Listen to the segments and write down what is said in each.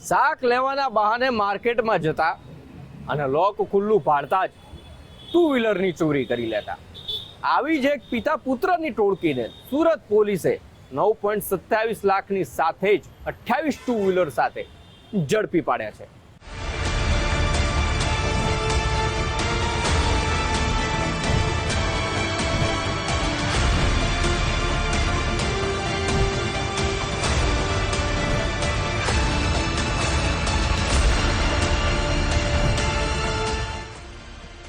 શાક લેવાના બહાને માર્કેટમાં જતા અને લોક ખુલ્લું પાડતા જ ટુ વ્હીલરની ચોરી કરી લેતા. આવી જ એક પિતા પુત્રની ટોળકીને સુરત પોલીસે 9.27 લાખની સાથે જ 28 ટુ વ્હીલર સાથે ઝડપી પાડ્યા છે.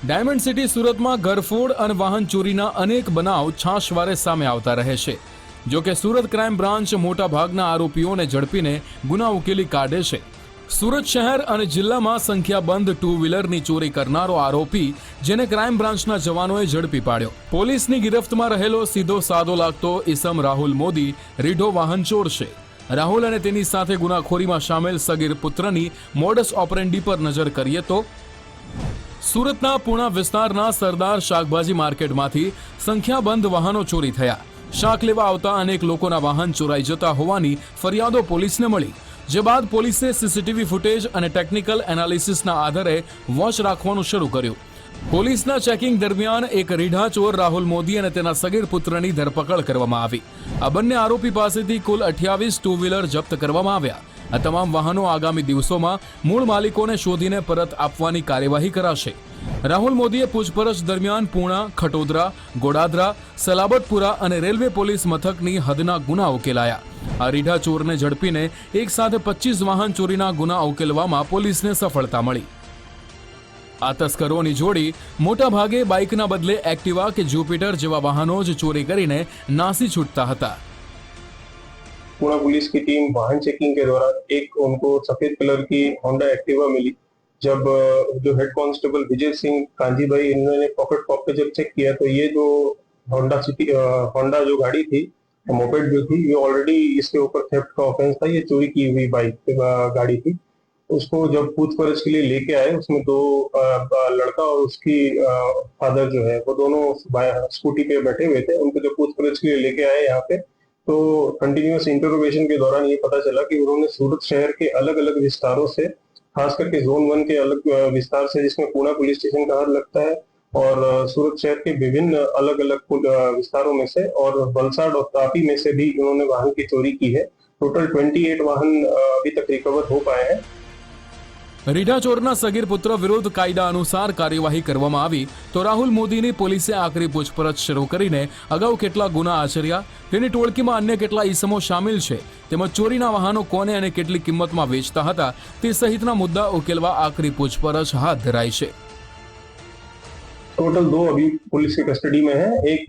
ડાયમંડ સિટી સુરતમાં ઘરફોડ અને વાહન ચોરીના અનેક બનાવ છાશવારે સામે આવતા રહે છે. જો કે સુરત ક્રાઇમ બ્રાન્ચ મોટા ભાગના આરોપીઓને ઝડપીને ગુના ઉકેલી કાઢે છે. સુરત શહેર અને જિલ્લામાં સંખ્યાબંધ ટુ વ્હીલરની ચોરી કરનારો આરોપી જેને ક્રાઇમ બ્રાન્ચના જવાનોએ ઝડપી પાડ્યો. પોલીસની ગિરફ્તમાં રહેલો સીધો સાદો લાગતો ઇસમ રાહુલ મોદી રીઢો વાહન ચોર છે. રાહુલ અને તેની સાથે ગુનાખોરીમાં સામેલ સગીર પુત્રની મોડસ ઓપરેન્ડી પર નજર કરીએ તો સુરતના પૂણા વિસ્તારના સરદાર શાકભાજી માર્કેટમાંથી સંખ્યાબંધ વાહનો ચોરી થયા. શાક લેવા આવતા અનેક લોકોના વાહન ચોરાઈ જતા હોવાની ફરિયાદો પોલીસને મળી, જે બાદ પોલીસે સીસીટીવી ફૂટેજ અને ટેકનિકલ એનાલિસિસના આધારે વોચ રાખવાનું શરૂ કર્યું. પોલીસના ચેકિંગ દરમિયાન એક રીઢા ચોર રાહુલ મોદી અને તેના સગીર પુત્રની ધરપકડ કરવામાં આવી. આ બંને આરોપી પાસેથી કુલ 28 ટુ વ્હીલર જપ્ત કરવામાં આવ્યા. આ તમામ વાહનો આગામી દિવસોમાં મૂળ માલિકોને શોધીને પરત આપવાની કાર્યવાહી કરાશે. રાહુલ મોદીએ પૂછપરછ દરમિયાન પૂણા, ખટોદરા, ગોડાદરા, સલાબતપુરા અને રેલવે પોલીસ મથકની હદના ગુના ઉકેલાયા. આ રીઢા ચોરને ઝડપીને એક સાથે 25 વાહન ચોરીના ગુના ઉકેલવામાં પોલીસને સફળતા મળી. આ તસ્કરોની જોડી મોટા ભાગે બાઇકના બદલે એક્ટિવા કે જ્યુપિટર જેવા વાહનો જ ચોરી કરીને નાસી छूटता હતા. पुणे पुलिस की टीम वाहन चेकिंग के दौरान एक उनको सफेद कलर की होंडा एक्टिवा मिली. जब जो हेड कांस्टेबल विजय सिंह कांजी भाई इन्होंने पॉकेट कॉप पे जब चेक किया तो ये जो होंडा जो गाड़ी थी, मोपेड जो थी, ये ऑलरेडी इसके ऊपर थेफ्ट का ऑफेंस था. ये चोरी की हुई बाइक गाड़ी थी. उसको जब पूछपरछ के लिए लेके आए, उसमें दो लड़का और उसकी फादर जो है वो दोनों स्कूटी पे बैठे हुए थे. उनको जब पूछपरछ के लिए लेके आए यहाँ पे तो कंटिन्यूअस इंटरोगेशन के दौरान ये पता चला कि उन्होंने सूरत शहर के अलग अलग विस्तारों से, खास करके जोन 1 के अलग विस्तार से जिसमें पूना पुलिस स्टेशन का हाथ लगता है, और सूरत शहर के विभिन्न अलग अलग विस्तारों में से और वलसाड और तापी में से भी उन्होंने वाहन की चोरी की है. टोटल 28 वाहन अभी तक रिकवर हो पाए हैं. રીઢા ચોરના સગીર પુત્ર વિરુદ્ધ કાયદા અનુસાર કાર્યવાહી કરવામાં આવી તો રાહુલ મોદીની પોલીસે આકરી પૂછપરછ શરૂ કરીને અગાઉ કેટલા ગુના આચર્યા, તેની ટોળકીમાં અન્ય કેટલા ઈસમો સામેલ છે, તેમજ ચોરીના વાહનો કોને અને કેટલી કિંમતમાં વેચતા હતા તે સહિતના મુદ્દા ઉકેલવા આકરી પૂછપરછ હાથ ધરાઈ છે. टोटल 2 अभी पुलिस की कस्टडी में है. एक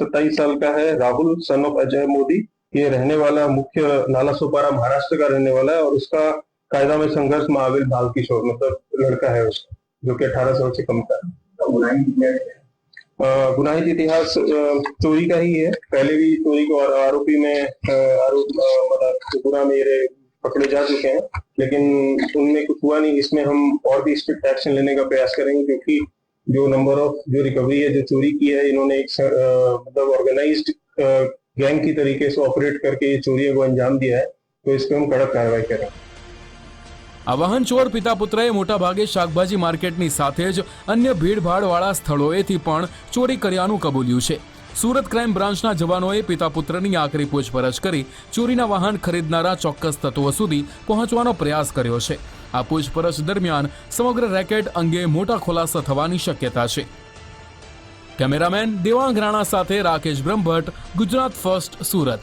27 साल का है राहुल सन ऑफ अजय मोदी. ये रहने वाला मुख्य नालासोपारा महाराष्ट्र का रहने वाला है और उसका कायदा में संघर्ष में आविल बाल किशोर मतलब लड़का है उसका, जो कि 18 साल से कम का है. गुनाहित इतिहास चोरी का ही है. पहले भी चोरी को आरोपी में मतलब गुना मेरे पकड़े जा चुके हैं, लेकिन उनमें कुछ हुआ नहीं. इसमें हम और भी स्ट्रिक्ट एक्शन लेने का प्रयास करेंगे, क्योंकि जो नंबर ऑफ जो रिकवरी है, जो चोरी की है, इन्होंने एक मतलब ऑर्गेनाइज्ड गैंग की तरीके से ऑपरेट करके ये चोरी को अंजाम दिया है. तो इस पर हम कड़क कार्रवाई करेंगे. આ વાહન ચોર પિતા પુત્રએ મોટાભાગે શાકભાજી માર્કેટની સાથે જ અન્ય ભીડભાડવાળા સ્થળોએથી પણ ચોરી કર્યાનું કબૂલ્યું છે. સુરત ક્રાઇમ બ્રાન્ચના જવાનોએ પિતા પુત્રની આકરી પૂછપરછ કરી ચોરીના વાહન ખરીદનારા ચોક્કસ તત્વો સુધી પહોંચવાનો પ્રયાસ કર્યો છે. આ પૂછપરછ દરમિયાન સમગ્ર રેકેટ અંગે મોટા ખુલાસા થવાની શક્યતા છે. કેમેરામેન દેવાંગ રાણા સાથે રાકેશ બ્રહ્મભટ્ટ, ગુજરાત ફર્સ્ટ, સુરત.